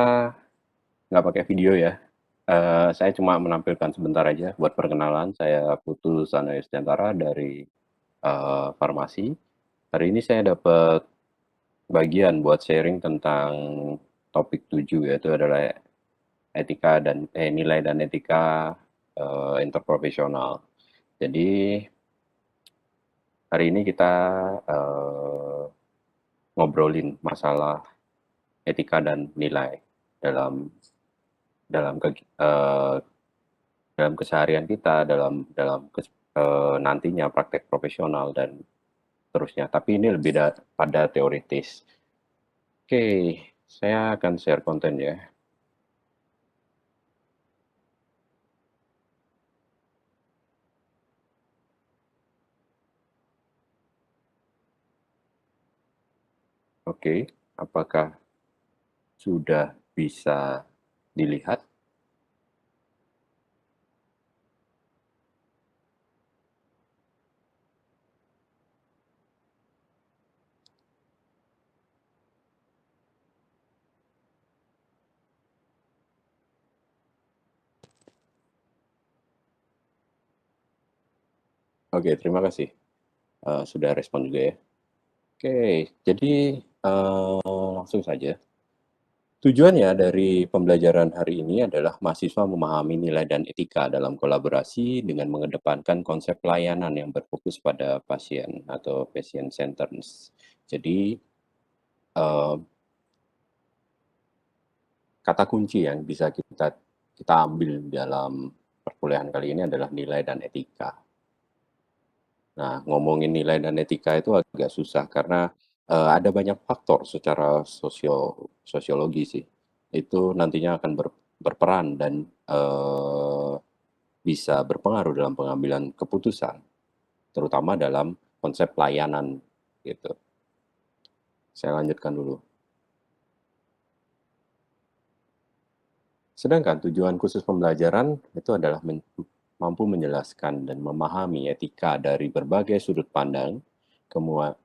Nggak pakai video ya. Saya cuma menampilkan sebentar aja buat perkenalan. Saya Putu Sanayustantara dari farmasi. Hari ini saya dapat bagian buat sharing tentang topik 7 yaitu adalah nilai dan etika interprofesional. Jadi hari ini kita eh, ngobrolin masalah etika dan nilai dalam dalam dalam keseharian kita, nantinya praktek profesional dan seterusnya. Tapi ini lebih pada teoritis. Oke, saya akan share konten ya. Oke, apakah sudah bisa dilihat? Oke, terima kasih. Sudah respon juga ya. Oke, jadi langsung saja. Tujuannya dari pembelajaran hari ini adalah mahasiswa memahami nilai dan etika dalam kolaborasi dengan mengedepankan konsep pelayanan yang berfokus pada pasien atau patient centeredness. Jadi, eh, kata kunci yang bisa kita ambil dalam perkuliahan kali ini adalah nilai dan etika. Nah, ngomongin nilai dan etika itu agak susah karena ada banyak faktor secara sosiologi sih. Itu nantinya akan berperan dan bisa berpengaruh dalam pengambilan keputusan, terutama dalam konsep pelayanan gitu. Saya lanjutkan dulu. Sedangkan tujuan khusus pembelajaran itu adalah mampu menjelaskan dan memahami etika dari berbagai sudut pandang,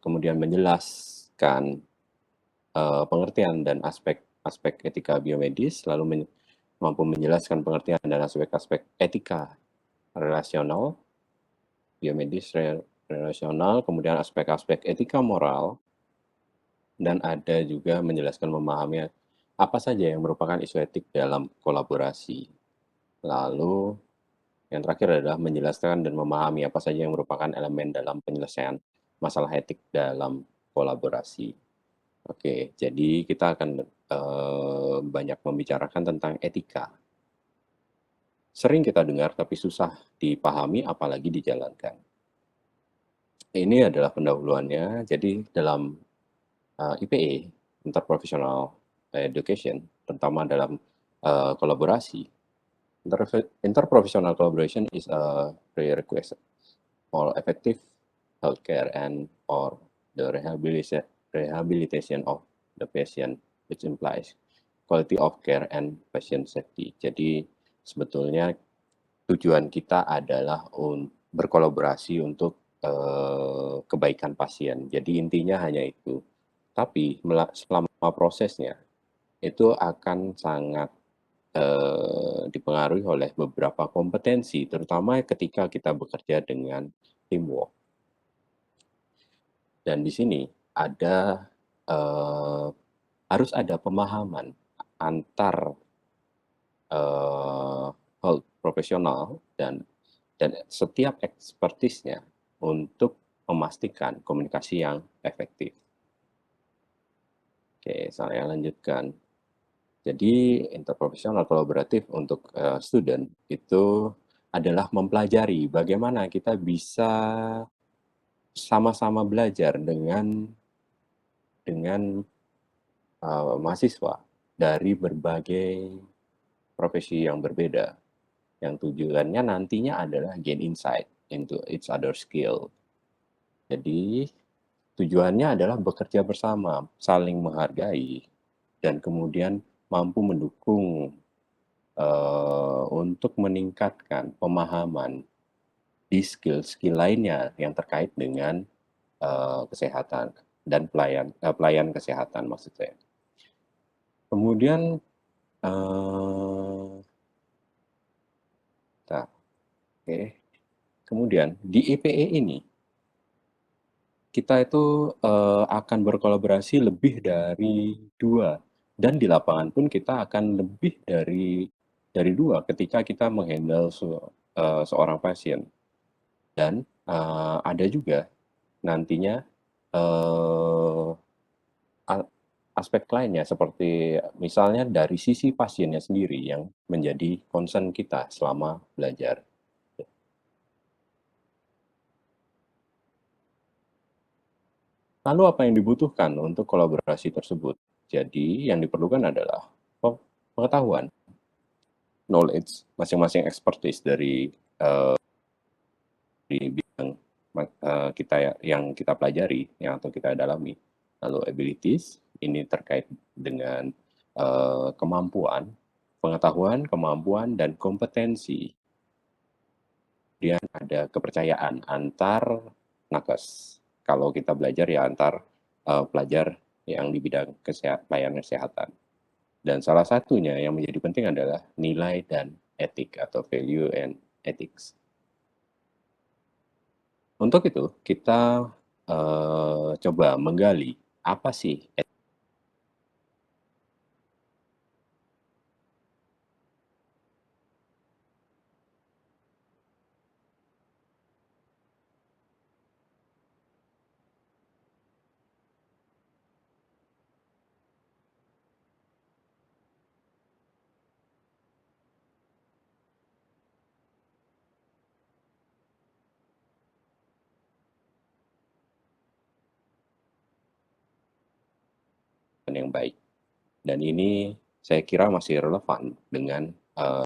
kemudian menjelaskan pengertian dan aspek-aspek etika biomedis, lalu mampu menjelaskan pengertian dan aspek-aspek etika relasional, biomedis relasional, kemudian aspek-aspek etika moral, dan ada juga menjelaskan memahami apa saja yang merupakan isu etik dalam kolaborasi. Lalu yang terakhir adalah menjelaskan dan memahami apa saja yang merupakan elemen dalam penyelesaian masalah etik dalam kolaborasi. Oke, jadi kita akan banyak membicarakan tentang etika. Sering kita dengar tapi susah dipahami apalagi dijalankan. Ini adalah pendahuluannya. Jadi dalam IPE, Interprofessional Education, terutama dalam kolaborasi, interprofessional collaboration is a prerequisite for effective healthcare and or the rehabilitation of the patient, which implies quality of care and patient safety. Jadi sebetulnya tujuan kita adalah berkolaborasi untuk kebaikan pasien. Jadi intinya hanya itu. Tapi selama prosesnya itu akan sangat dipengaruhi oleh beberapa kompetensi, terutama ketika kita bekerja dengan teamwork. Dan di sini ada harus ada pemahaman antar health profesional dan setiap ekspertisnya untuk memastikan komunikasi yang efektif. Oke, saya lanjutkan. Jadi interprofesional kolaboratif untuk student itu adalah mempelajari bagaimana kita bisa sama-sama belajar dengan mahasiswa dari berbagai profesi yang berbeda. Yang tujuannya nantinya adalah gain insight into each other skill. Jadi tujuannya adalah bekerja bersama, saling menghargai, dan kemudian mampu mendukung untuk meningkatkan pemahaman di skill-skill lainnya yang terkait dengan kesehatan dan pelayan kesehatan maksud saya. Kemudian Eee, nah, oke. Kemudian di IPE ini, kita itu, akan berkolaborasi lebih dari 2 dan di lapangan pun kita akan lebih dari 2 ketika kita meng-handle seorang pasien. Dan, ada juga nantinya, eee, a aspek lainnya seperti misalnya dari sisi pasiennya sendiri yang menjadi concern kita selama belajar. Lalu apa yang dibutuhkan untuk kolaborasi tersebut? Jadi yang diperlukan adalah pengetahuan, knowledge, masing-masing expertise dari, di bidang kita yang kita pelajari, yang atau kita dalami. Lalu abilities, ini terkait dengan, kemampuan, pengetahuan, kemampuan, dan kompetensi. Kemudian ada kepercayaan antar nakes. Kalau kita belajar ya antar, pelajar yang di bidang layanan kesehatan. Dan salah satunya yang menjadi penting adalah nilai dan etik atau value and ethics. Untuk itu kita, coba menggali apa sih yang baik. Dan ini saya kira masih relevan dengan, eee,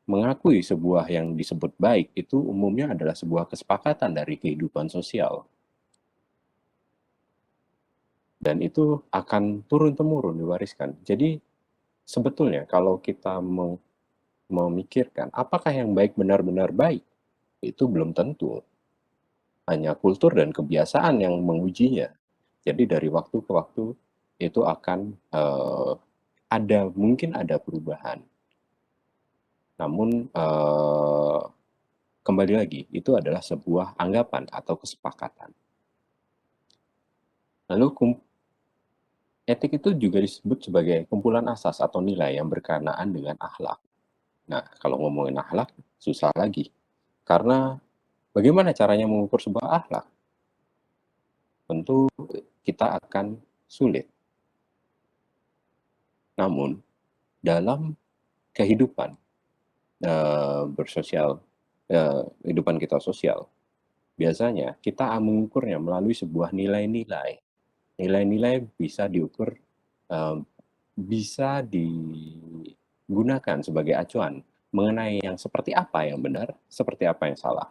mengakui sebuah yang disebut baik itu umumnya adalah sebuah kesepakatan dari kehidupan sosial dan itu akan turun-temurun diwariskan. Jadi sebetulnya kalau kita memikirkan apakah yang baik benar-benar baik, itu belum tentu. Hanya kultur dan kebiasaan yang mengujinya. Jadi dari waktu ke waktu itu akan, mungkin ada perubahan. Namun, kembali lagi, itu adalah sebuah anggapan atau kesepakatan. Lalu etik itu juga disebut sebagai kumpulan asas atau nilai yang berkenaan dengan akhlak. Nah, kalau ngomongin akhlak, susah lagi. Karena bagaimana caranya mengukur sebuah akhlak? Tentu kita akan sulit. Namun, dalam kehidupan bersosial, kehidupan kita sosial, biasanya kita mengukurnya melalui sebuah nilai-nilai. Nilai-nilai bisa diukur, eee, bisa digunakan sebagai acuan mengenai yang seperti apa yang benar, seperti apa yang salah,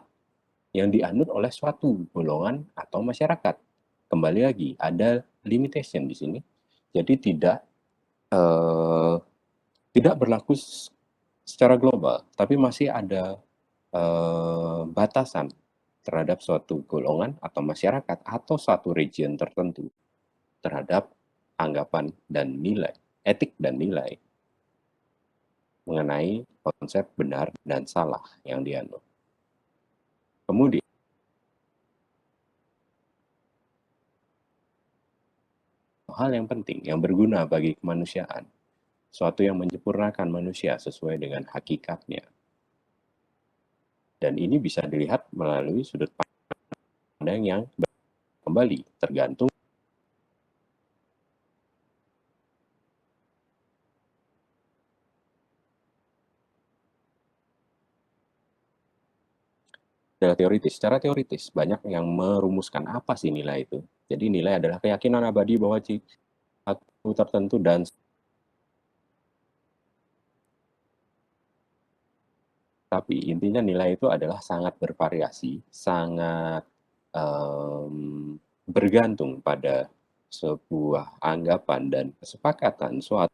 yang dianut oleh suatu golongan atau masyarakat. Kembali lagi, ada limitation di sini. Jadi eee, tidak berlaku secara global, tapi masih ada, batasan terhadap suatu golongan atau masyarakat atau suatu region tertentu terhadap anggapan dan nilai, etik dan nilai mengenai konsep benar dan salah yang dianut. Kemudian, hal yang penting yang berguna bagi kemanusiaan, suatu yang menyempurnakan manusia sesuai dengan hakikatnya. Dan ini bisa dilihat melalui sudut pandang yang kembali tergantung secara teoritis. Secara teoritis, banyak yang merumuskan apa sih nilai itu. Jadi nilai adalah keyakinan abadi bahwa satu tertentu dan tapi intinya nilai itu adalah sangat bervariasi, sangat bergantung pada sebuah anggapan dan kesepakatan suatu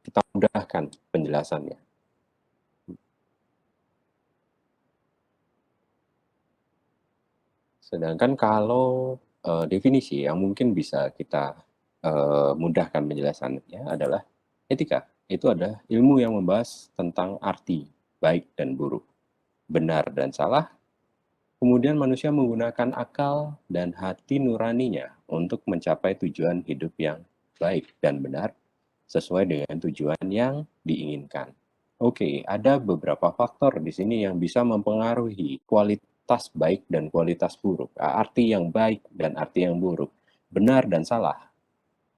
kita mudahkan penjelasannya. Sedangkan kalau definisi yang mungkin bisa kita mudahkan penjelasannya adalah etika. Itu adalah ilmu yang membahas tentang arti baik dan buruk, benar dan salah. Kemudian manusia menggunakan akal dan hati nuraninya untuk mencapai tujuan hidup yang baik dan benar sesuai dengan tujuan yang diinginkan. Oke, ada beberapa faktor di sini yang bisa mempengaruhi kualitas baik dan kualitas buruk. Arti yang baik dan arti yang buruk, benar dan salah.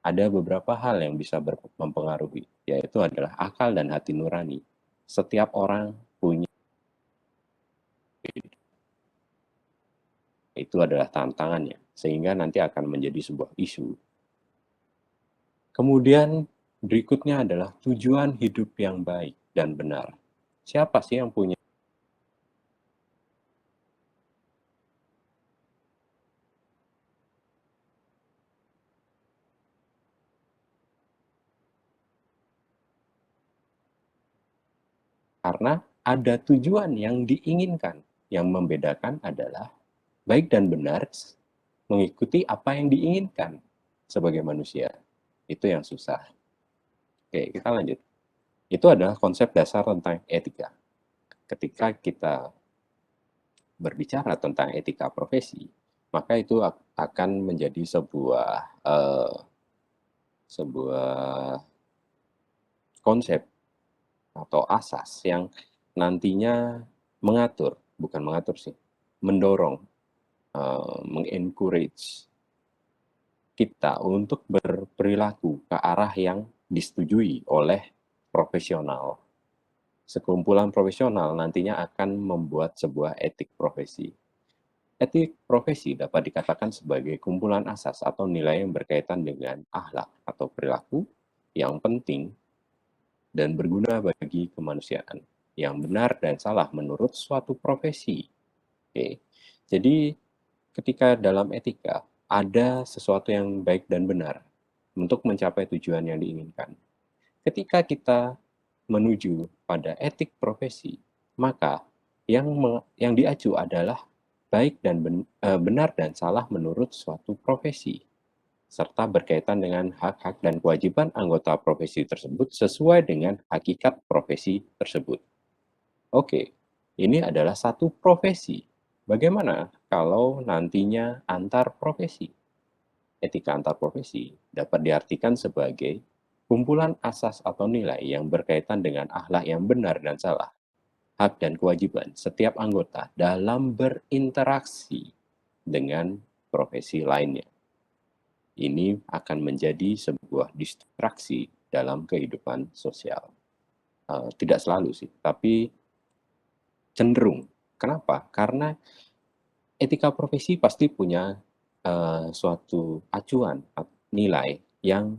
Ada beberapa hal yang bisa mempengaruhi, yaitu adalah akal dan hati nurani. Setiap orang punya, itu adalah tantangannya, sehingga nanti akan menjadi sebuah isu. Kemudian berikutnya adalah tujuan hidup yang baik dan benar. Siapa sih yang punya? Karena ada tujuan yang diinginkan. Yang membedakan adalah baik dan benar mengikuti apa yang diinginkan sebagai manusia. Itu yang susah. Oke, kita lanjut. Itu adalah konsep dasar tentang etika. Ketika kita berbicara tentang etika profesi, maka itu akan menjadi sebuah konsep atau asas yang nantinya bukan mengatur sih, mendorong, mengencourage kita untuk berperilaku ke arah yang disetujui oleh profesional. Sekumpulan profesional nantinya akan membuat sebuah etik profesi. Etik profesi dapat dikatakan sebagai kumpulan asas atau nilai yang berkaitan dengan akhlak atau perilaku yang penting dan berguna bagi kemanusiaan, yang benar dan salah menurut suatu profesi. Oke. Jadi ketika dalam etika ada sesuatu yang baik dan benar untuk mencapai tujuan yang diinginkan. Ketika kita menuju pada etik profesi, maka yang diacu adalah baik dan benar dan salah menurut suatu profesi, serta berkaitan dengan hak-hak dan kewajiban anggota profesi tersebut sesuai dengan hakikat profesi tersebut. Oke, ini adalah satu profesi. Bagaimana kalau nantinya antar profesi? Etika antar profesi dapat diartikan sebagai kumpulan asas atau nilai yang berkaitan dengan akhlak yang benar dan salah, hak dan kewajiban setiap anggota dalam berinteraksi dengan profesi lainnya. Ini akan menjadi sebuah distraksi dalam kehidupan sosial. Tidak selalu sih, tapi cenderung. Kenapa? Karena etika profesi pasti punya suatu acuan nilai yang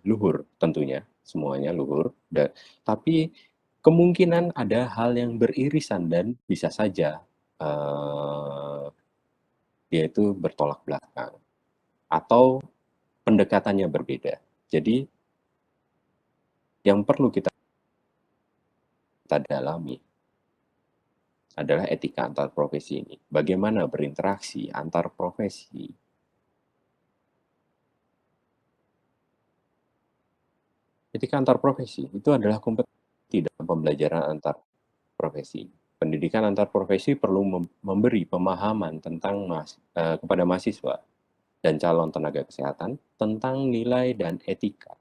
luhur tentunya, semuanya luhur. Tapi kemungkinan ada hal yang beririsan dan bisa saja dia itu bertolak belakang atau pendekatannya berbeda. Jadi yang perlu kita dalami adalah etika antar profesi ini. Bagaimana berinteraksi antar profesi. Etika antar profesi itu adalah kompetensi dalam pembelajaran antar profesi. pendidikan antar profesi perlu memberi pemahaman tentang kepada mahasiswa dan calon tenaga kesehatan tentang nilai dan etika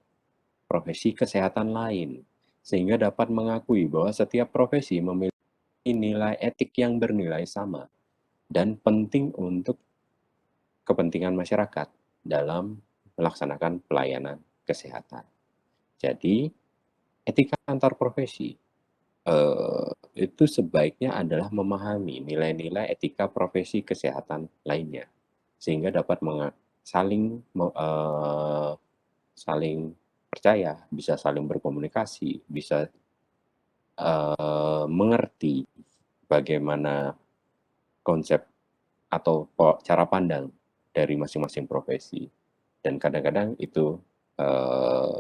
profesi kesehatan lain, sehingga dapat mengakui bahwa setiap profesi memiliki nilai etik yang bernilai sama dan penting untuk kepentingan masyarakat dalam melaksanakan pelayanan kesehatan. Jadi, etika antar profesi itu sebaiknya adalah memahami nilai-nilai etika profesi kesehatan lainnya, sehingga dapat saling saling percaya, bisa saling berkomunikasi, bisa mengerti bagaimana konsep atau cara pandang dari masing-masing profesi. Dan kadang-kadang itu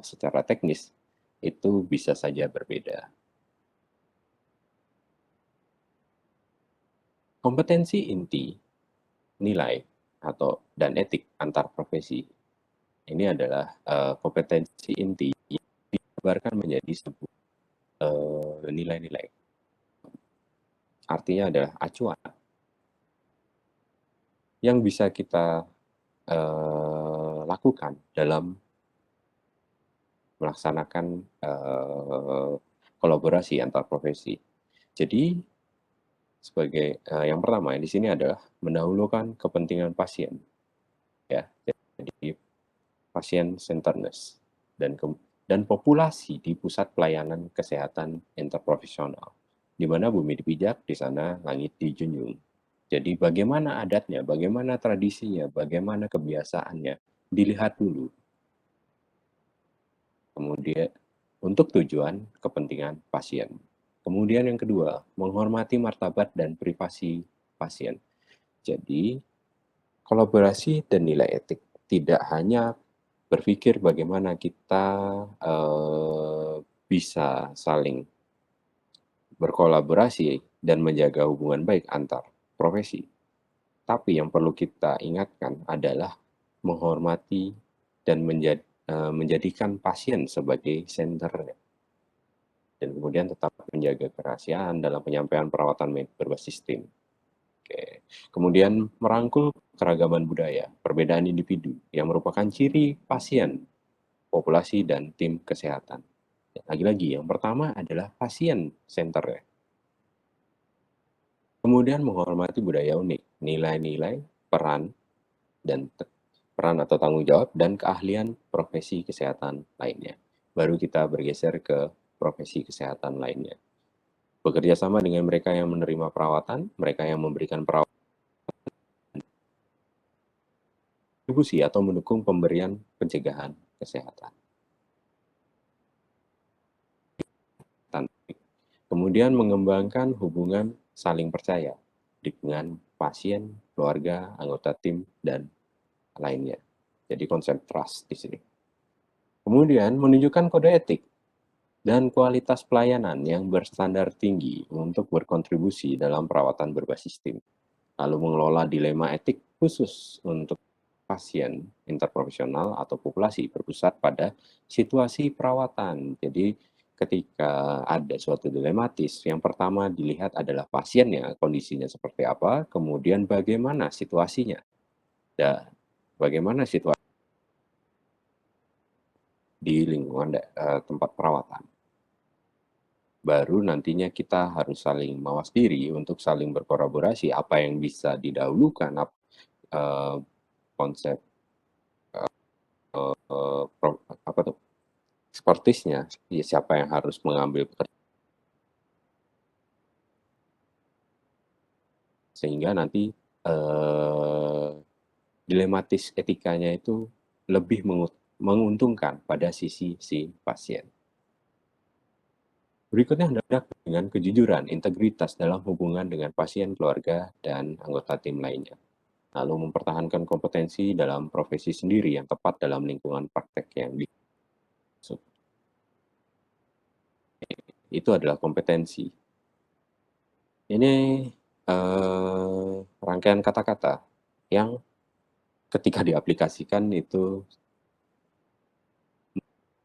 secara teknis itu bisa saja berbeda. Kompetensi inti, nilai, dan etik antar profesi. Ini adalah kompetensi inti yang dijabarkan menjadi sebuah nilai-nilai. Artinya adalah acuan yang bisa kita lakukan dalam melaksanakan kolaborasi antar profesi. Jadi sebagai yang pertama di sini adalah mendahulukan kepentingan pasien, ya. Jadi pasien centeredness dan populasi di pusat pelayanan kesehatan interprofesional. Di mana bumi dipijak, di sana langit dijunjung. Jadi bagaimana adatnya, bagaimana tradisinya, bagaimana kebiasaannya, dilihat dulu. Kemudian untuk tujuan kepentingan pasien. Kemudian yang kedua, menghormati martabat dan privasi pasien. Jadi, kolaborasi dan nilai etik tidak hanya berpikir bagaimana kita bisa saling berkolaborasi dan menjaga hubungan baik antar profesi. Tapi yang perlu kita ingatkan adalah menghormati dan menjadikan pasien sebagai senternya. Dan kemudian tetap menjaga kerahasiaan dalam penyampaian perawatan berbasis tim. Oke. Kemudian merangkul keragaman budaya, perbedaan individu yang merupakan ciri pasien, populasi, dan tim kesehatan. Lagi-lagi, yang pertama adalah pasien center ya. Kemudian menghormati budaya unik, nilai-nilai, peran, dan peran atau tanggung jawab, dan keahlian profesi kesehatan lainnya. Baru kita bergeser ke profesi kesehatan lainnya. Bekerja sama dengan mereka yang menerima perawatan, mereka yang memberikan perawatan, distribusi atau mendukung pemberian pencegahan kesehatan. Kemudian mengembangkan hubungan saling percaya dengan pasien, keluarga, anggota tim, dan lainnya. Jadi konsep trust di sini. Kemudian menunjukkan kode etik dan kualitas pelayanan yang berstandar tinggi untuk berkontribusi dalam perawatan berbasis tim. Lalu mengelola dilema etik khusus untuk pasien interprofesional atau populasi berpusat pada situasi perawatan. Jadi ketika ada suatu dilematis, yang pertama dilihat adalah pasiennya, kondisinya seperti apa, kemudian bagaimana situasinya, dan bagaimana situasi di lingkungan tempat perawatan. Baru nantinya kita harus saling mawas diri untuk saling berkolaborasi, apa yang bisa didahulukan, konsep apa tuh, expertise-nya, siapa yang harus mengambil pekerjaan, sehingga nanti dilematis etikanya itu lebih menguntungkan pada sisi si pasien. Berikutnya adalah dengan kejujuran, integritas dalam hubungan dengan pasien, keluarga, dan anggota tim lainnya. Lalu mempertahankan kompetensi dalam profesi sendiri yang tepat dalam lingkungan praktek yang dimaksud. Itu adalah kompetensi. Ini rangkaian kata-kata yang ketika diaplikasikan itu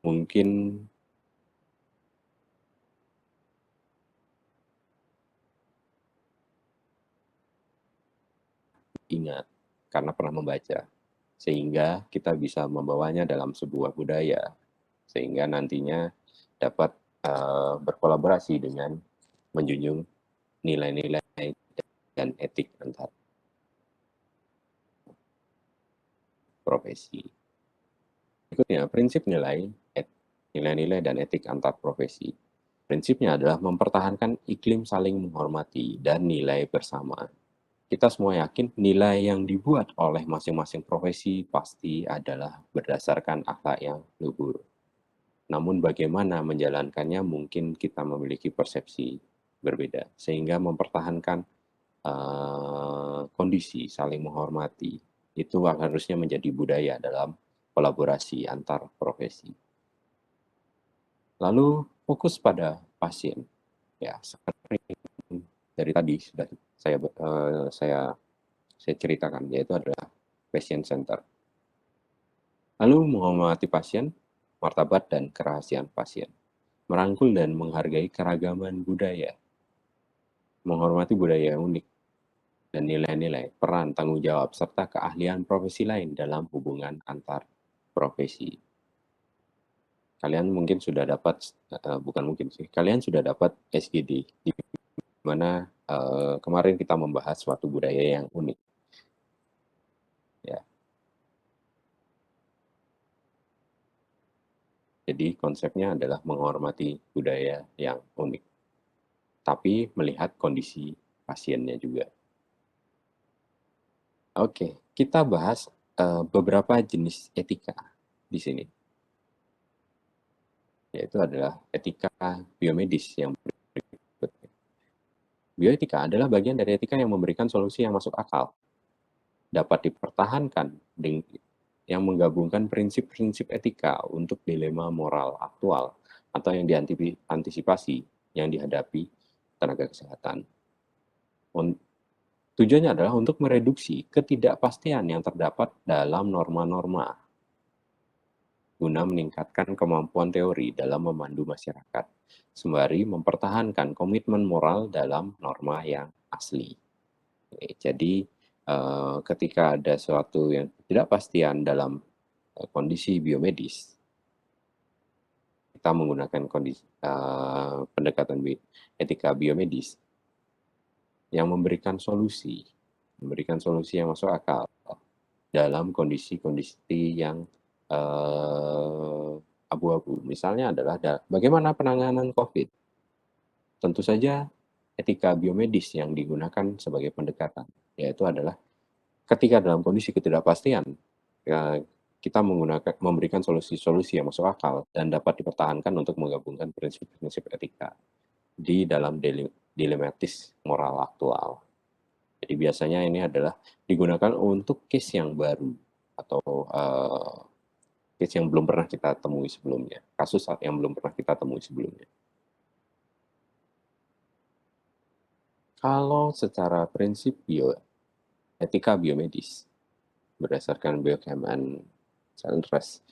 mungkin ingat karena pernah membaca. Sehingga kita bisa membawanya dalam sebuah budaya, sehingga nantinya dapat berkolaborasi dengan menjunjung nilai-nilai dan etik antar profesi. Berikutnya, prinsip nilai-nilai dan etik antar profesi. Prinsipnya adalah mempertahankan iklim saling menghormati dan nilai bersama. Kita semua yakin nilai yang dibuat oleh masing-masing profesi pasti adalah berdasarkan akhlak yang luhur. Namun bagaimana menjalankannya mungkin kita memiliki persepsi berbeda, sehingga mempertahankan kondisi saling menghormati itu harusnya menjadi budaya dalam kolaborasi antar profesi. Lalu fokus pada pasien, ya seperti dari tadi sudah saya ceritakan, yaitu adalah patient center. Lalu menghormati pasien, martabat dan kerahasiaan pasien, merangkul dan menghargai keragaman budaya, menghormati budaya yang unik, dan nilai-nilai, peran, tanggung jawab, serta keahlian profesi lain dalam hubungan antar profesi. Kalian mungkin sudah dapat, bukan mungkin sih, kalian sudah dapat SGD, di mana kemarin kita membahas suatu budaya yang unik. Ya. Jadi konsepnya adalah menghormati budaya yang unik, tapi melihat kondisi pasiennya juga. Oke, kita bahas beberapa jenis etika di sini, yaitu adalah etika biomedis yang berikutnya. Bioetika adalah bagian dari etika yang memberikan solusi yang masuk akal, dapat dipertahankan yang menggabungkan prinsip-prinsip etika untuk dilema moral aktual atau yang diantisipasi yang dihadapi tenaga kesehatan. Tujuannya adalah untuk mereduksi ketidakpastian yang terdapat dalam norma-norma guna meningkatkan kemampuan teori dalam memandu masyarakat, sembari mempertahankan komitmen moral dalam norma yang asli. Jadi, ketika ada suatu yang ketidakpastian dalam kondisi biomedis, kita menggunakan pendekatan etika biomedis yang memberikan solusi yang masuk akal dalam kondisi-kondisi yang abu-abu. Misalnya adalah bagaimana penanganan COVID. Tentu saja etika biomedis yang digunakan sebagai pendekatan, yaitu adalah ketika dalam kondisi ketidakpastian, ya, kita memberikan solusi-solusi yang masuk akal dan dapat dipertahankan untuk menggabungkan prinsip-prinsip etika di dalam dilematis moral aktual. Jadi biasanya ini adalah digunakan untuk case yang baru atau case yang belum pernah kita temui sebelumnya, kasus yang belum pernah kita temui sebelumnya. Kalau secara prinsip etika biomedis berdasarkan Biochem and Science,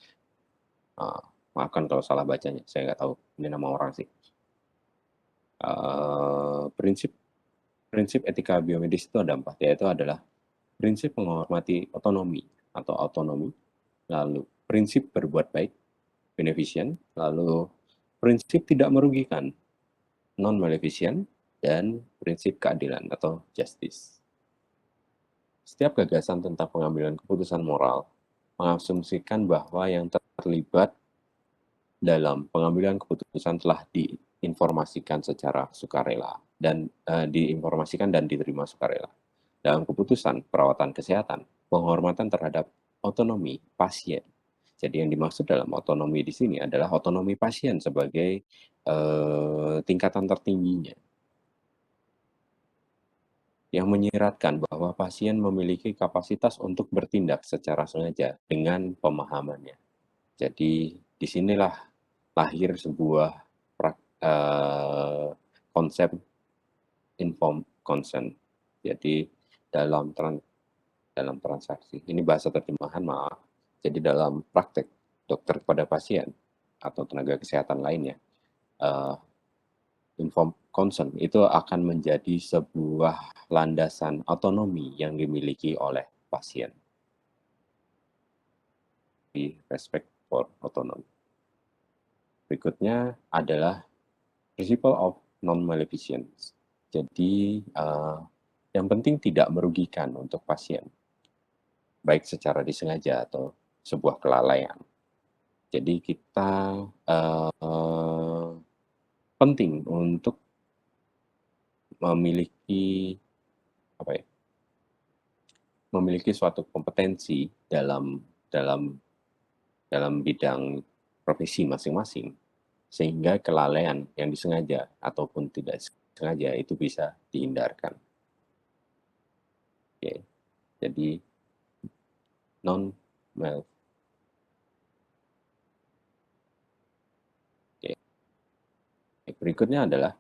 maafkan kalau salah bacanya, saya nggak tahu ini nama orang sih. Prinsip etika biomedis itu ada 4, yaitu adalah prinsip menghormati otonomi atau autonomi, lalu prinsip berbuat baik, beneficent, lalu prinsip tidak merugikan, non-maleficent, dan prinsip keadilan atau justice. Setiap gagasan tentang pengambilan keputusan moral mengasumsikan bahwa yang terlibat dalam pengambilan keputusan telah diinformasikan secara sukarela dan diinformasikan dan diterima sukarela. Dalam keputusan perawatan kesehatan, penghormatan terhadap otonomi pasien. Jadi yang dimaksud dalam otonomi di sini adalah otonomi pasien sebagai tingkatan tertingginya, yang menyiratkan bahwa pasien memiliki kapasitas untuk bertindak secara sengaja dengan pemahamannya. Jadi disinilah lahir sebuah konsep informed consent. Jadi dalam transaksi, ini bahasa terjemahan maaf. Jadi dalam praktek dokter kepada pasien atau tenaga kesehatan lainnya, informed consent itu akan menjadi sebuah landasan otonomi yang dimiliki oleh pasien. Di respect for autonomy. Berikutnya adalah principle of non-maleficence. Jadi yang penting tidak merugikan untuk pasien, baik secara disengaja atau sebuah kelalaian. Jadi kita penting untuk memiliki apa ya? Memiliki suatu kompetensi dalam dalam dalam bidang profesi masing-masing, sehingga kelalaian yang disengaja ataupun tidak sengaja itu bisa dihindarkan. Oke, jadi non mal. Oke. Berikutnya adalah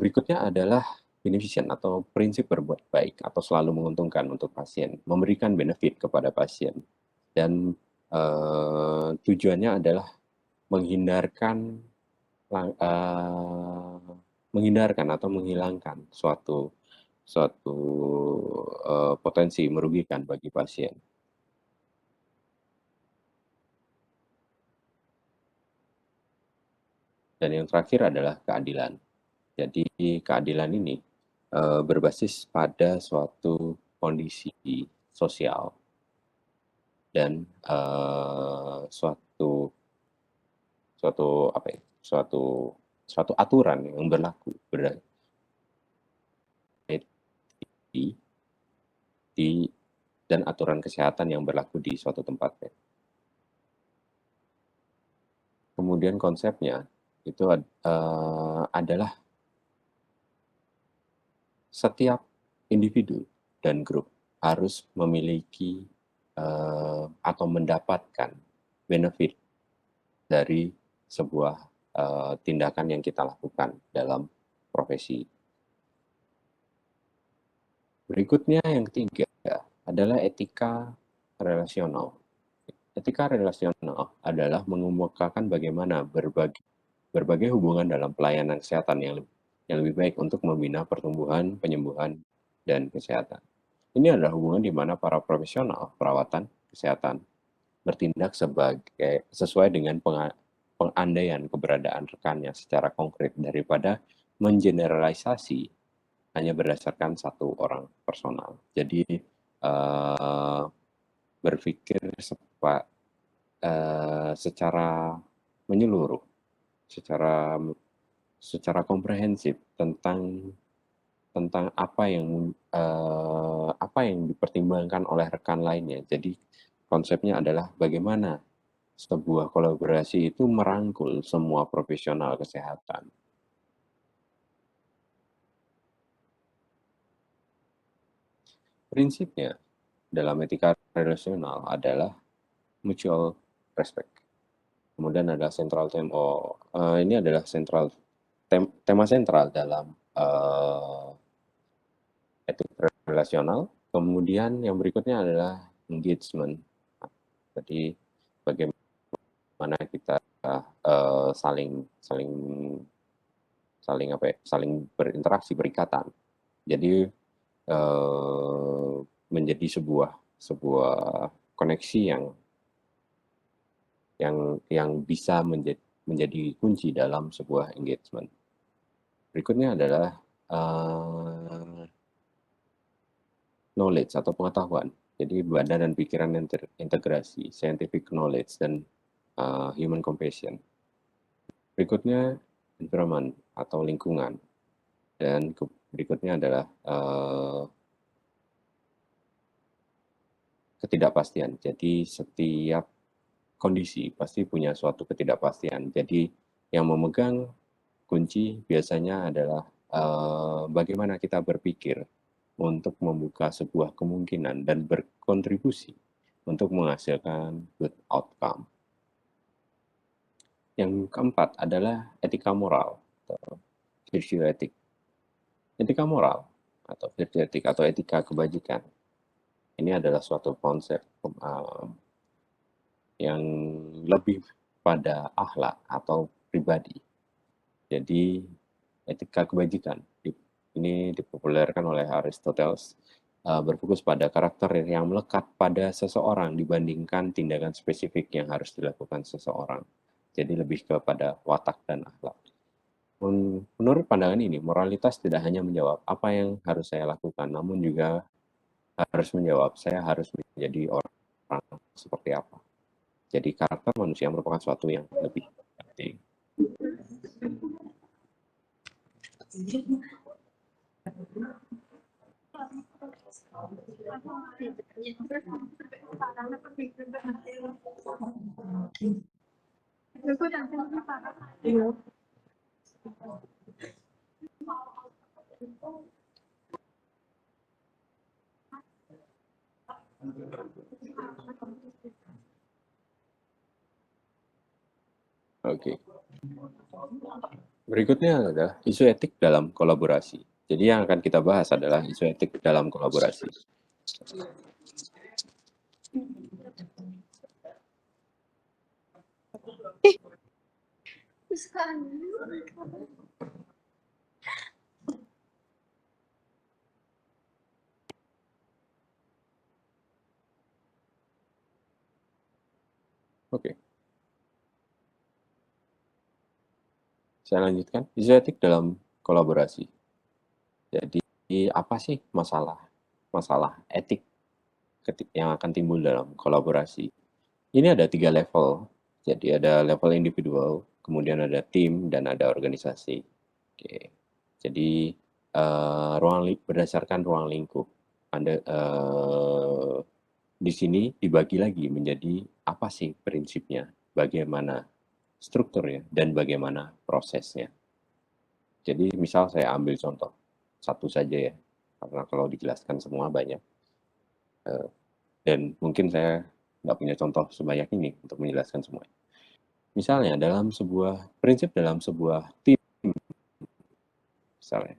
berikutnya adalah beneficent atau prinsip berbuat baik atau selalu menguntungkan untuk pasien, memberikan benefit kepada pasien, dan tujuannya adalah menghindarkan menghindarkan atau menghilangkan suatu suatu potensi merugikan bagi pasien. Dan yang terakhir adalah keadilan. Jadi keadilan ini berbasis pada suatu kondisi sosial dan suatu suatu apa ya, suatu aturan yang berlaku di di dan aturan kesehatan yang berlaku di suatu tempat ya. Kemudian konsepnya itu adalah setiap individu dan grup harus memiliki atau mendapatkan benefit dari sebuah tindakan yang kita lakukan dalam profesi. Berikutnya yang ketiga adalah etika relasional. Etika relasional adalah mengemukakan bagaimana berbagai hubungan dalam pelayanan kesehatan yang lebih baik untuk membina pertumbuhan, penyembuhan, dan kesehatan. Ini adalah hubungan di mana para profesional perawatan kesehatan bertindak sesuai dengan pengandaian keberadaan rekannya secara konkret daripada mengeneralisasi hanya berdasarkan satu orang personal. Jadi berpikir secara menyeluruh, secara komprehensif tentang apa yang dipertimbangkan oleh rekan lainnya. Jadi konsepnya adalah bagaimana sebuah kolaborasi itu merangkul semua profesional kesehatan. Prinsipnya dalam etika relasional adalah mutual respect. Kemudian ada central ini adalah tema sentral dalam etika relasional. Kemudian yang berikutnya adalah engagement. Jadi bagaimana kita saling berinteraksi, berikatan. Jadi menjadi sebuah koneksi yang bisa menjadi kunci dalam sebuah engagement. Berikutnya adalah knowledge atau pengetahuan. Jadi badan dan pikiran yang terintegrasi, scientific knowledge dan human compassion. Berikutnya environment atau lingkungan. Dan berikutnya adalah ketidakpastian. Jadi setiap kondisi pasti punya suatu ketidakpastian. Jadi yang memegang kunci biasanya adalah bagaimana kita berpikir untuk membuka sebuah kemungkinan dan berkontribusi untuk menghasilkan good outcome. Yang keempat adalah etika moral atau virtue ethic. Etika moral atau virtue ethic atau etika kebajikan. Ini adalah suatu konsep yang lebih pada akhlak atau pribadi. Jadi etika kebajikan ini dipopulerkan oleh Aristoteles, berfokus pada karakter yang melekat pada seseorang dibandingkan tindakan spesifik yang harus dilakukan seseorang. Jadi lebih kepada watak dan akhlak. Menurut pandangan ini, moralitas tidak hanya menjawab apa yang harus saya lakukan, namun juga harus menjawab saya harus menjadi orang seperti apa. Jadi karakter manusia merupakan suatu yang lebih penting. Oke. Berikutnya adalah isu etik dalam kolaborasi. Jadi yang akan kita bahas adalah isu etik dalam kolaborasi. Oke. Saya lanjutkan. Isu etik dalam kolaborasi. Jadi apa sih masalah etik yang akan timbul dalam kolaborasi? Ini ada 3 level. Jadi ada level individual, kemudian ada tim, dan ada organisasi. Oke. Jadi berdasarkan ruang lingkup. Anda di sini dibagi lagi menjadi apa sih prinsipnya, bagaimana strukturnya, dan bagaimana prosesnya. Jadi misal saya ambil contoh satu saja ya, karena kalau dijelaskan semua banyak. Dan mungkin saya nggak punya contoh sebanyak ini untuk menjelaskan semuanya. Misalnya prinsip dalam sebuah tim, misalnya,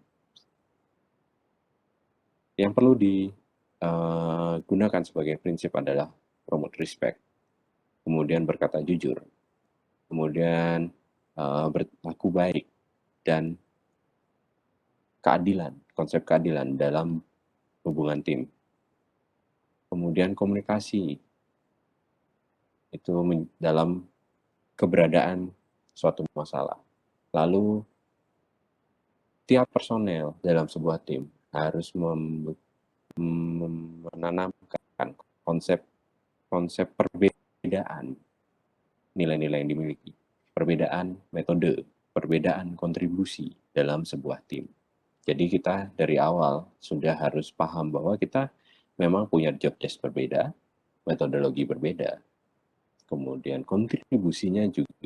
yang perlu digunakan sebagai prinsip adalah promote respect, kemudian berkata jujur, kemudian berlaku baik, dan keadilan, konsep keadilan dalam hubungan tim. Kemudian komunikasi, itu dalam keberadaan suatu masalah. Lalu tiap personel dalam sebuah tim harus menanamkan konsep perbedaan nilai-nilai yang dimiliki, perbedaan metode, perbedaan kontribusi dalam sebuah tim. Jadi kita dari awal sudah harus paham bahwa kita memang punya job desk berbeda, metodologi berbeda, kemudian kontribusinya juga